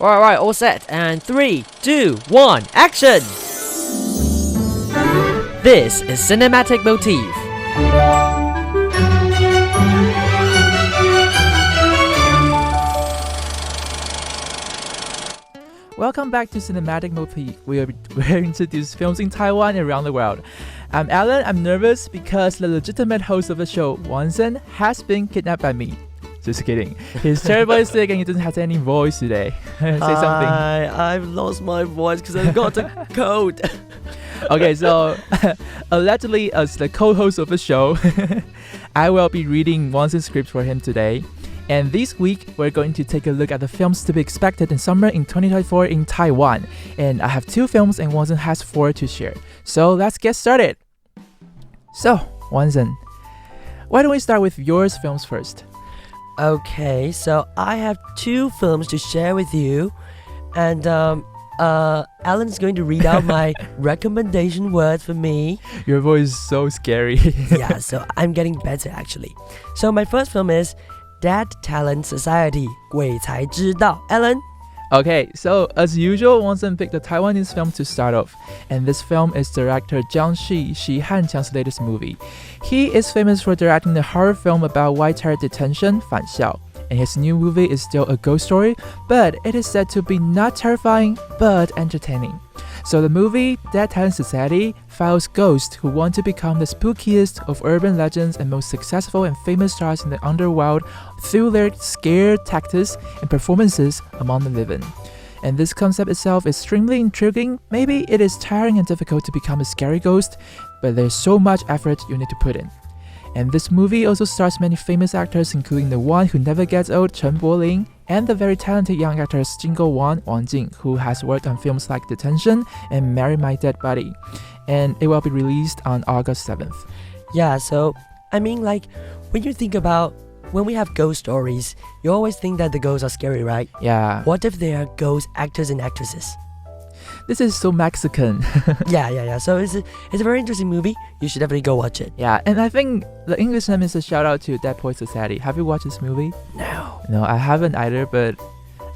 Alright, all set. And 3, 2, 1, action! This is Cinematic Motif. Welcome back to Cinematic Motif, where we introduce films in Taiwan and around the world. I'm Allen. I'm nervous because the legitimate host of the show, Wanson, has been kidnapped by me. Just kidding. He's terribly sick and he doesn't have any voice today. Say something. I've lost my voice because I've got a cold. Okay, so allegedly as the co-host of the show, I will be reading Wanson's script for him today. And this week, we're going to take a look at the films to be expected in summer in 2024 in Taiwan. And I have 2 films and Wanson has 4 to share. So let's get started. So, Wanson, why don't we start with yours films first? Okay, so I have 2 films to share with you. And Alan's going to read out my recommendation words for me. Your voice is so scary. Yeah, so I'm getting better actually. So my first film is Dead Talent Society, 鬼才之道. Alan? Okay, so as usual, Wanson picked a Taiwanese film to start off. And this film is director Jiang Shi Hanqiang's latest movie. He is famous for directing the horror film about white-haired detention, 返校. And his new movie is still a ghost story, but it is said to be not terrifying, but entertaining. So the movie, Dead Talent Society, follows ghosts who want to become the spookiest of urban legends and most successful and famous stars in the underworld through their scare tactics and performances among the living. And this concept itself is extremely intriguing. Maybe it is tiring and difficult to become a scary ghost, but there's so much effort you need to put in. And this movie also stars many famous actors, including the one who never gets old, Chen Boling, and the very talented young actors Jingo Wang Jing, who has worked on films like Detention and Marry My Dead Body. And it will be released on August 7th. Yeah, so, I mean, like, when you think about when we have ghost stories, you always think that the ghosts are scary, right? Yeah. What if they are ghost actors and actresses? This is so Mexican. Yeah. So it's a very interesting movie. You should definitely go watch it. Yeah, and I think the English name is a shout out to Dead Poets Society. Have you watched this movie? No, I haven't either, but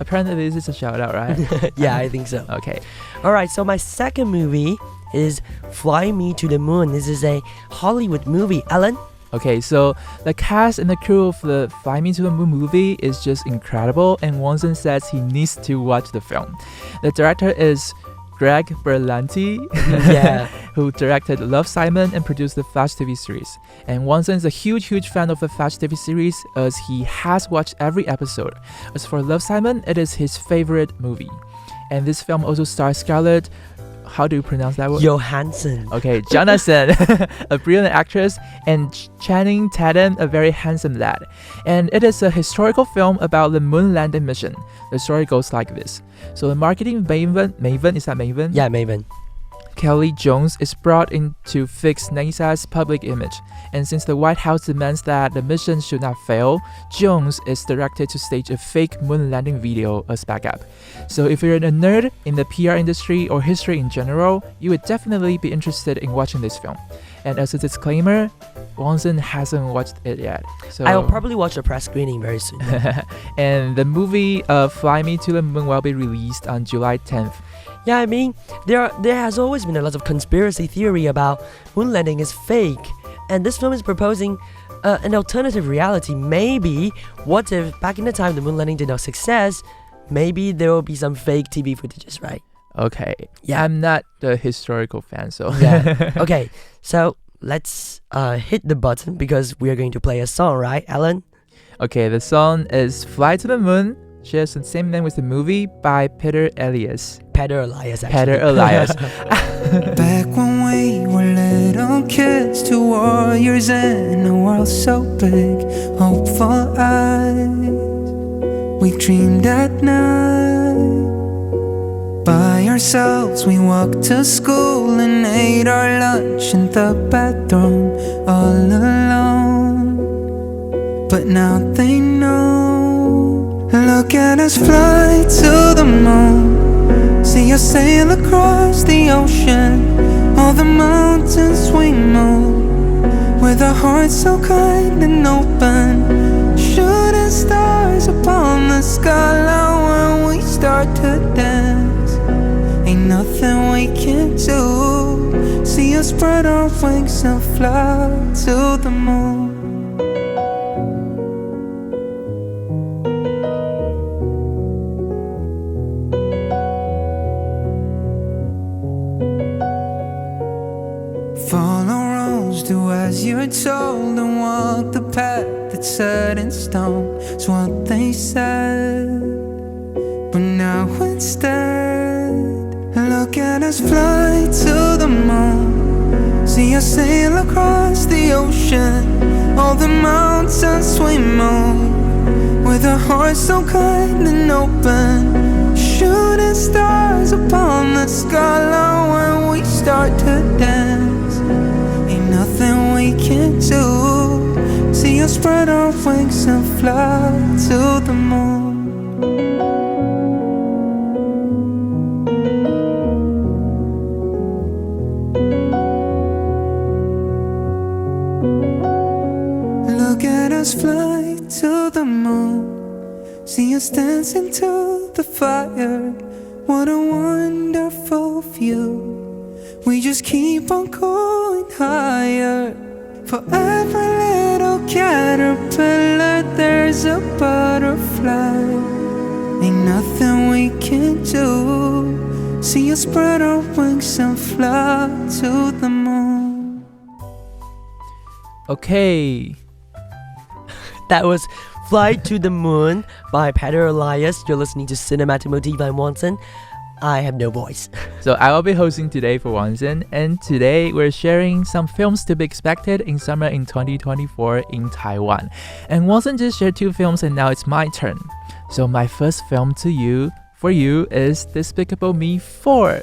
apparently this is a shout out, right? Yeah, I think so. Okay. Alright, so my second movie is Fly Me to the Moon. This is a Hollywood movie. Alan? Okay, so the cast and the crew of the Fly Me to the Moon movie is just incredible, and Wanson says he needs to watch the film. The director is Greg Berlanti, Yeah. who directed Love, Simon and produced the Flash TV series. And Wanson is a huge fan of the Flash TV series as he has watched every episode. As for Love, Simon, it is his favorite movie. And this film also stars Scarlett, how do you pronounce that word? Johansson. Okay, Jonathan, a brilliant actress, and Channing Tatum, a very handsome lad. And it is a historical film about the moon landing mission. The story goes like this. So the marketing Maven, is that Maven? Yeah, Maven. Kelly Jones is brought in to fix NASA's public image. And since the White House demands that the mission should not fail, Jones is directed to stage a fake moon landing video as backup. So if you're a nerd in the PR industry or history in general, you would definitely be interested in watching this film. And as a disclaimer, Wanson hasn't watched it yet. So I'll probably watch a press screening very soon. And the movie Fly Me to the Moon will be released on July 10th. Yeah, I mean, there has always been a lot of conspiracy theory about moon landing is fake. And this film is proposing an alternative reality. Maybe, what if back in the time the moon landing did not success, maybe there will be some fake TV footages, right? Okay. Yeah. I'm not the historical fan, so... Yeah. Okay, so let's hit the button because we are going to play a song, right, Alan? Okay, the song is Fly to the Moon, shares the same name with the movie by Peter Elias. Peter Elias, actually. Peter Elias. Back when we were little kids, 2 warriors in a world so big, hopeful eyes, we dreamed at night. By ourselves we walked to school and ate our lunch in the bathroom all alone. But now they know. Look at us fly to the moon, see us sail across the ocean, all the mountains we move, with our hearts so kind and open, shooting stars upon the skyline when we start to nothing we can do. See us spread our wings and fly to the moon. Follow roads, do as you're told, and walk the path that's set in stone. It's what they said, but now instead, look at us fly to the moon. See us sail across the ocean, all the mountains we move, with our hearts so kind and open, shooting stars upon the skyline. When we start to dance, ain't nothing we can do. See us spread our wings and fly to the moon. Look at us fly to the moon. See us dancing to the fire. What a wonderful view. We just keep on going higher. For every little caterpillar, there's a butterfly. Ain't nothing we can do. See us spread our wings and fly to the moon. Okay. That was Fly to the Moon by Peter Elias. You're listening to Cinematic Motif. I'm Wanson. I have no voice. So I will be hosting today for Wanson, and today we're sharing some films to be expected in summer in 2024 in Taiwan. And Wanson just shared 2 films, and now it's my turn. So my first film for you is Despicable Me 4.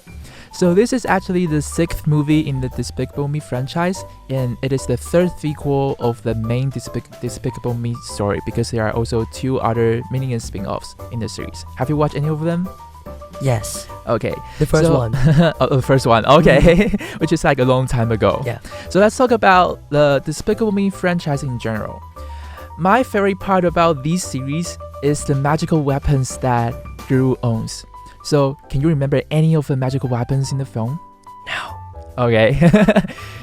So this is actually the 6th movie in the Despicable Me franchise, and it is the 3rd sequel of the main Despicable Me story, because there are also 2 other mini and spin-offs in the series. Have you watched any of them? Yes. Okay. The first one. Oh, the first one. Okay. Which is like a long time ago. Yeah. So let's talk about the Despicable Me franchise in general. My favorite part about this series is the magical weapons that Gru owns. So, can you remember any of the magical weapons in the film? No. Okay.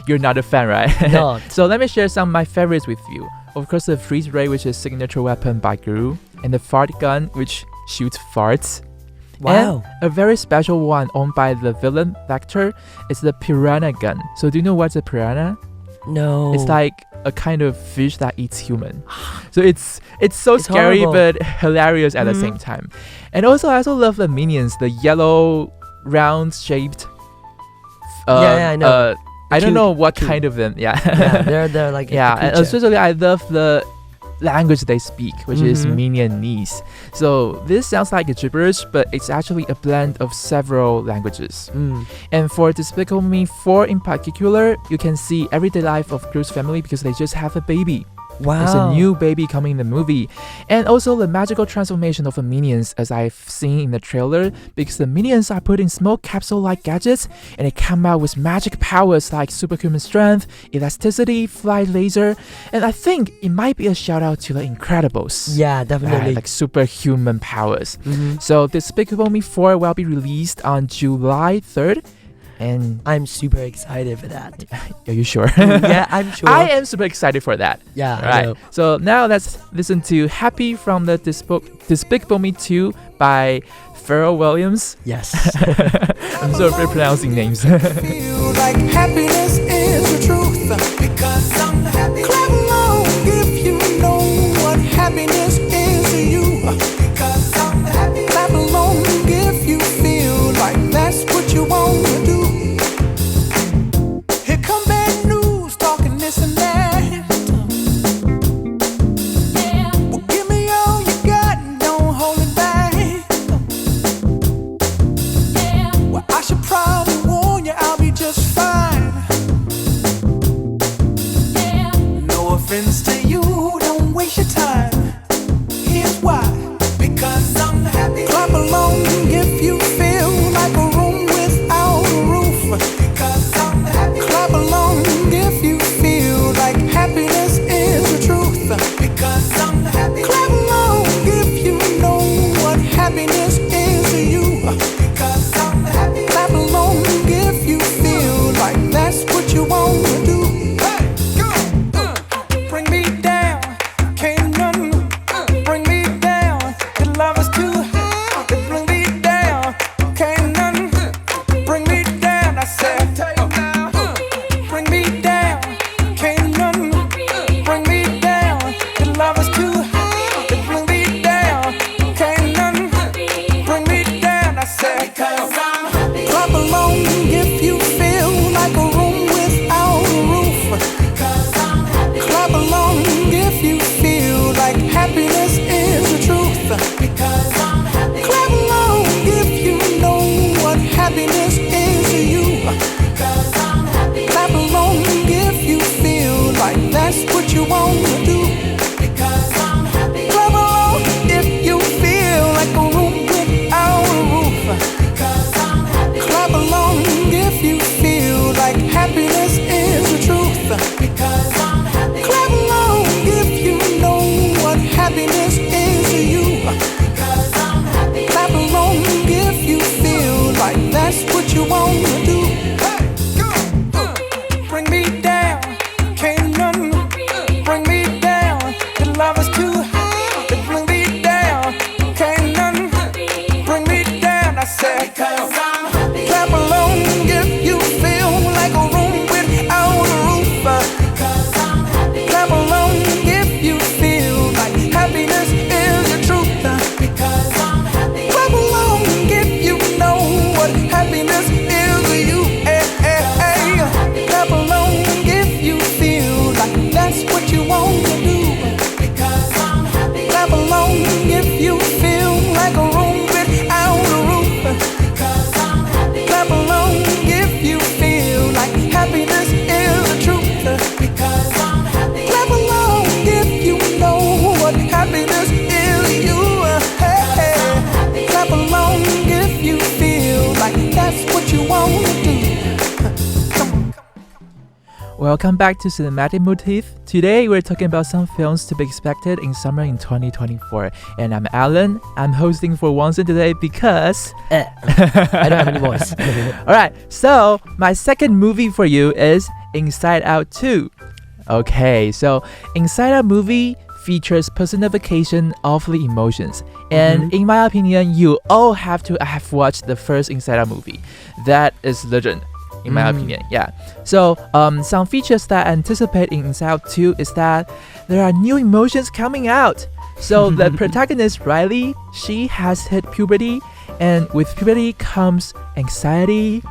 You're not a fan, right? Not. So let me share some of my favorites with you. Of course, the freeze ray, which is signature weapon by Gru, and the fart gun, which shoots farts. Wow. And a very special one owned by the villain Vector is the piranha gun. So do you know what's a piranha? No. It's like a kind of fish that eats human. So it's so scary horrible. but hilarious at the same time. And also I also love the minions, the yellow round shaped yeah, I know. I don't Cute, know what cute. kind of them. Yeah. Yeah, they're like yeah, a and creature. especially I love the language they speak, which is Minion-ese. So this sounds like a gibberish, but it's actually a blend of several languages. And for Despicable Me 4 in particular, you can see everyday life of Gru's family because they just have a baby. Wow. There's a new baby coming in the movie. And also the magical transformation of the minions as I've seen in the trailer, because the minions are put in small capsule-like gadgets and they come out with magic powers like superhuman strength, elasticity, flight laser, and I think it might be a shout out to the Incredibles. Yeah, definitely. Like superhuman powers. So Despicable Me 4 will be released on July 3rd. And I'm super excited for that. are you sure? Yeah, I'm sure. I am super excited for that. Yeah, All I right. know. So now let's listen to Happy from the Despicable Me 2 by Pharrell Williams. Yes. I'm so afraid of pronouncing names. Feel like happiness is the truth, because I'm happy. Clap along if you know what happiness is to you, because I'm happy. Clap along if you feel like that's what you want to do. Here come bad news, talking this and that. Well, give me all you got and don't hold it back. Well, I should probably warn you, I'll be just fine. No offense to you, don't waste your time. Say, clap along if you feel like a room without a roof. Clap along if you feel like happiness is the truth. Clap along if you know what happiness is to you. Clap along if you feel like that's what you want to do. Clap along if you feel like a room without a roof. Clap along if you feel like happiness is the truth. Clap along if you know what happiness is to you. Clap along if you feel like that's what you want to do. Welcome back to Cinematic Motif. Today we're talking about some films to be expected in summer in 2024. And I'm Alan. I'm hosting for Wanson today because I don't have any voice. Alright, so my second movie for you is Inside Out 2. Okay, so Inside Out movie features personification of the emotions. And in my opinion, you all have to have watched the first Inside Out movie. That is legend. In my opinion, yeah. So, some features that I anticipate in Inside Out 2 is that there are new emotions coming out. So, the protagonist, Riley, she has hit puberty, and with puberty comes anxiety,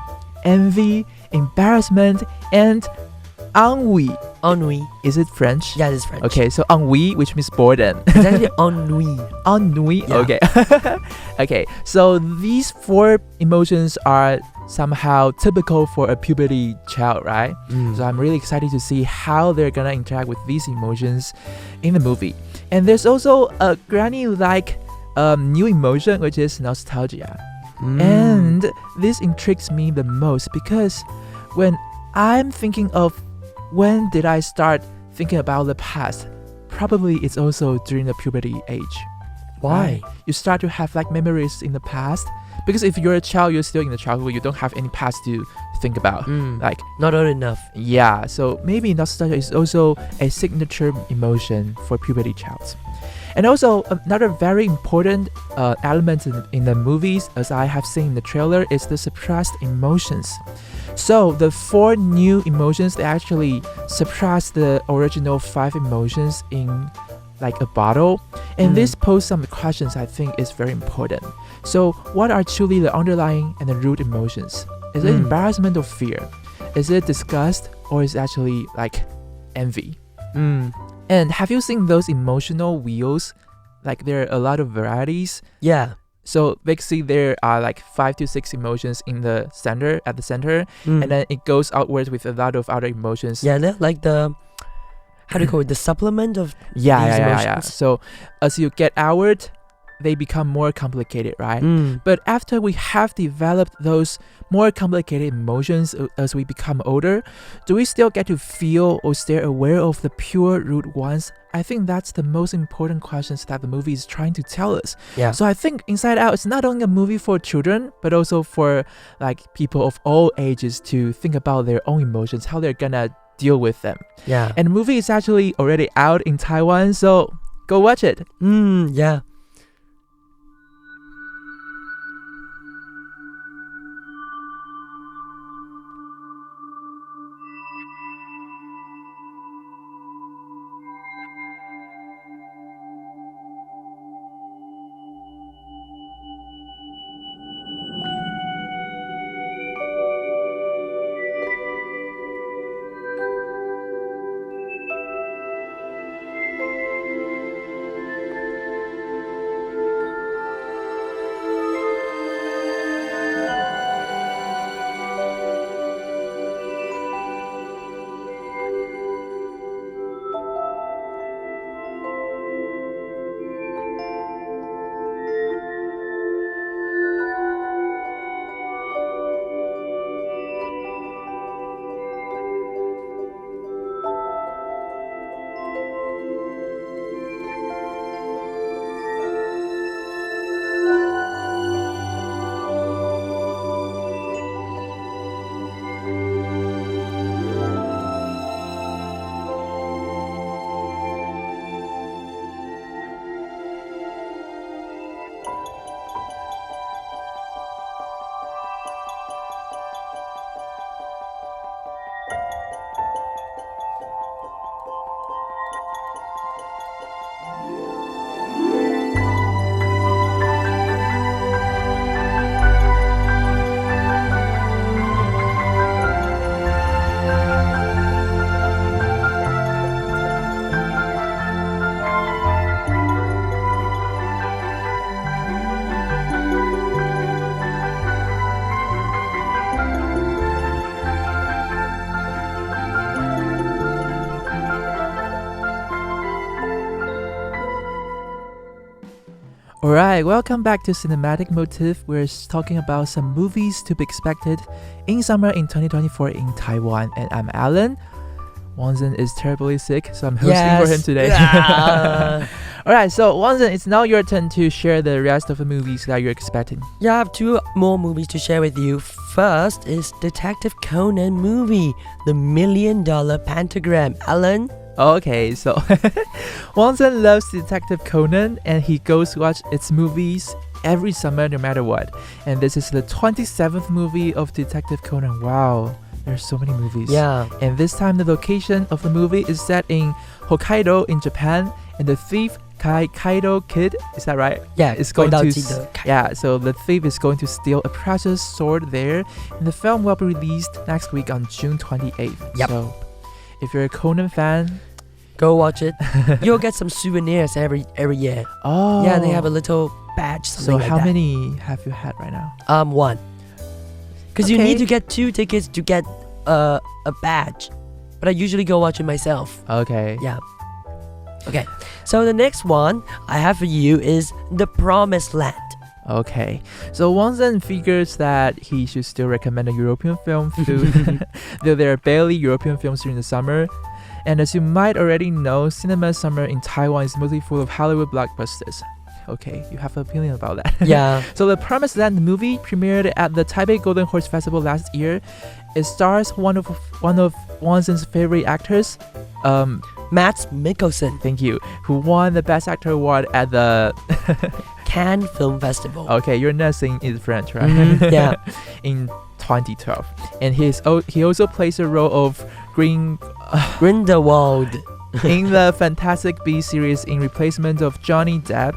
envy, embarrassment, and ennui. Ennui. Is it French? Yeah, it's French. Okay, so ennui, which means boredom. It's actually ennui. Ennui? Yeah. Okay. Okay, so these four emotions are somehow typical for a puberty child, right? So I'm really excited to see how they're gonna interact with these emotions in the movie. And there's also a granny-like new emotion, which is nostalgia. And this intrigues me the most because when I'm thinking of when did I start thinking about the past, probably it's also during the puberty age. Why? Right? You start to have like memories in the past. Because if you're a child, you're still in the childhood, you don't have any past to think about. Like, not old enough. yeah, so maybe nostalgia is also a signature emotion for puberty childs. And also, another very important element in the movies, as I have seen in the trailer, is the suppressed emotions. So the four new emotions, they actually suppress the original 5 emotions in like a bottle. And this poses some questions I think is very important. So what are truly the underlying and the root emotions? Is it embarrassment or fear? Is it disgust or is it actually like envy? And have you seen those emotional wheels? Like there are a lot of varieties. Yeah. So basically there are like 5 to 6 emotions in the center, at the center, and then it goes outwards with a lot of other emotions. Yeah, they're like the, how do you call it, the supplement of these Yeah. emotions. So as you get outward, they become more complicated, right? But after we have developed those more complicated emotions as we become older, do we still get to feel or stay aware of the pure root ones? I think that's the most important questions that the movie is trying to tell us. Yeah. So I think Inside Out is not only a movie for children, but also for like people of all ages to think about their own emotions, how they're gonna deal with them. Yeah. And the movie is actually already out in Taiwan, so go watch it. Yeah. Alright, welcome back to Cinematic Motif. We're talking about some movies to be expected in summer in 2024 in Taiwan. And I'm Alan. Wanson is terribly sick, so I'm hosting for him today. Yeah. Alright, so Wanson, it's now your turn to share the rest of the movies that you're expecting. Yeah, I have two more movies to share with you. First is Detective Conan movie, The $1 Million Pentagram. Alan? Okay, so Wanson loves Detective Conan and he goes to watch its movies every summer no matter what. And this is the 27th movie of Detective Conan. Wow, there's so many movies. Yeah. And this time the location of the movie is set in Hokkaido in Japan, and the thief Kaido Kid, is that right? Yeah, It's going to yeah. so the thief is going to steal a precious sword there, and the film will be released next week on June 28th. Yep. So if you're a Conan fan, Go watch it. You'll get some souvenirs every year. oh Yeah, they have a little badge. So Something like how that. many have you had right now? One. Because you Okay. need to get 2 tickets to get a badge. But I usually go watch it myself. Okay. Yeah. Okay. So the next one I have for you is The Promised Land. Okay. So Wanson figures that he should still recommend a European film though there are barely European films during the summer. And as you might already know, cinema summer in Taiwan is mostly full of Hollywood blockbusters. Okay, you have an opinion about that. Yeah. So The Promised Land movie premiered at the Taipei Golden Horse Festival last year. It stars one of Wanson's favorite actors, Matt Mikkelsen, thank you, who won the Best Actor award at the Cannes Film Festival. Okay, you're nursing is French, right? Mhm, yeah. In 2012, and he also plays the role of Grindelwald. in the Fantastic Beasts series in replacement of Johnny Depp.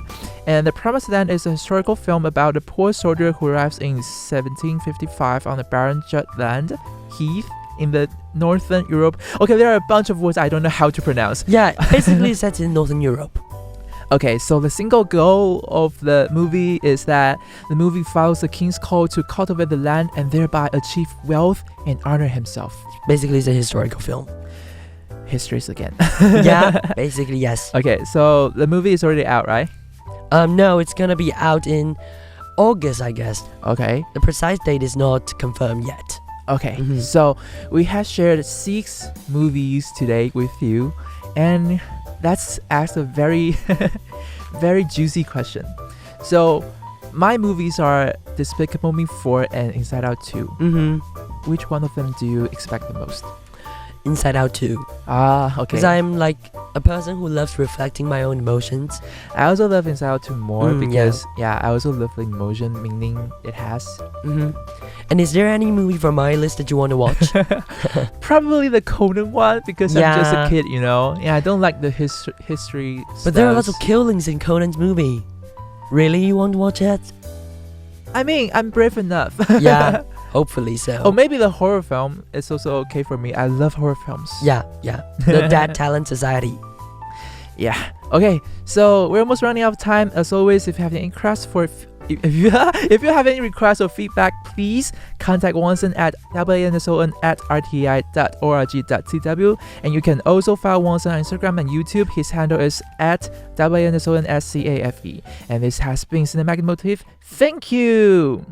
And The Promised Land is a historical film about a poor soldier who arrives in 1755 on the barren Jutland Heath in the northern Europe. Okay, there are a bunch of words I don't know how to pronounce. Yeah, basically set in Northern Europe. Okay, so the single goal of the movie is that the movie follows the king's call to cultivate the land and thereby achieve wealth and honor himself. Basically, it's a historical film. Histories again. Yeah, basically, yes. Okay, so the movie is already out, right? No, it's gonna be out in August, I guess. Okay. The precise date is not confirmed yet. Okay, Mhm. so we have shared 6 movies today with you, and let's ask a very, very juicy question. So, my movies are Despicable Me 4 and Inside Out 2. Mm-hmm. Which one of them do you expect the most? Inside Out 2. Ah, okay. Because I'm like a person who loves reflecting my own emotions. I also love Inside Out 2 more Yeah. because, I also love the emotion, meaning it has. Mm-hmm. And is there any movie from my list that you want to watch? Probably the Conan one because I'm just a Yeah. kid, you know? Yeah, I don't like the history But there are lots of stuffs. killings in Conan's movie. Really, you want to watch it? I mean, I'm brave enough. Yeah, hopefully so. Or maybe the horror film is also okay for me. I love horror films. Yeah. The Dad Talent Society. Yeah. Okay, so we're almost running out of time. As always, if you have any requests if you have any requests or feedback, please contact Wanson at wanson@rti.org.tw, and you can also follow Wanson on Instagram and YouTube. His handle is at wansonscafe. And this has been Cinematic Motif. Thank you.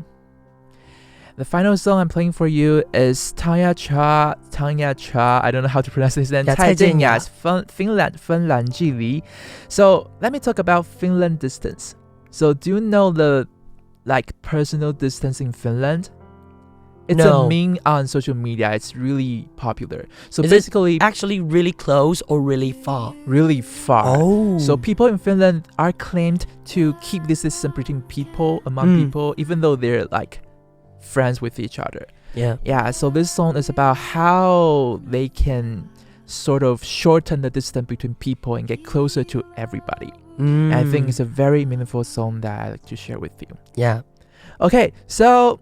The final song I'm playing for you is Tanya Cha. I don't know how to pronounce this. And Yeah, Cai Jenya. Jianya's Finland 距离. So let me talk about Finland distance. So do you know the personal distance in Finland? It's No. a meme on social media. It's really popular. So Is it basically, Actually, really close or really far? really far. Oh. So people in Finland are claimed to keep this distance between people, among people, even though they're friends with each other. Yeah. Yeah, so this song is about how they can sort of shorten the distance between people and get closer to everybody. And I think it's a very meaningful song that I like to share with you. Yeah. Okay, so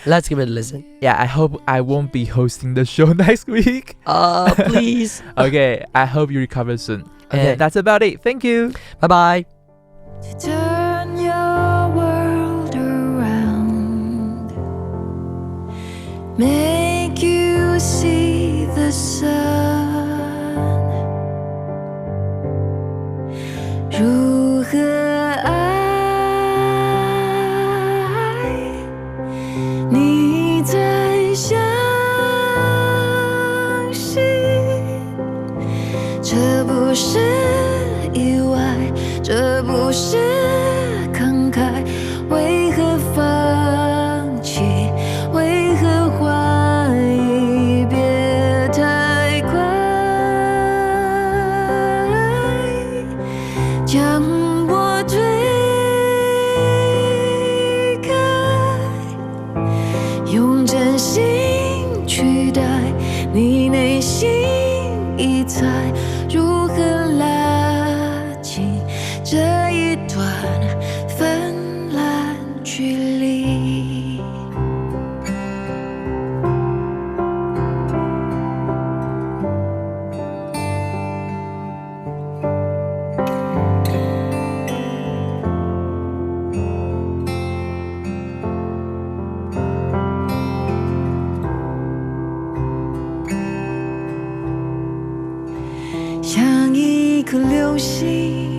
Let's give it a listen. yeah, I hope I won't be hosting the show next week. Please. Okay, I hope you recover soon. Okay. And that's about it. Thank you. Bye-bye. To turn your world around, make you see the sun. 如何爱息。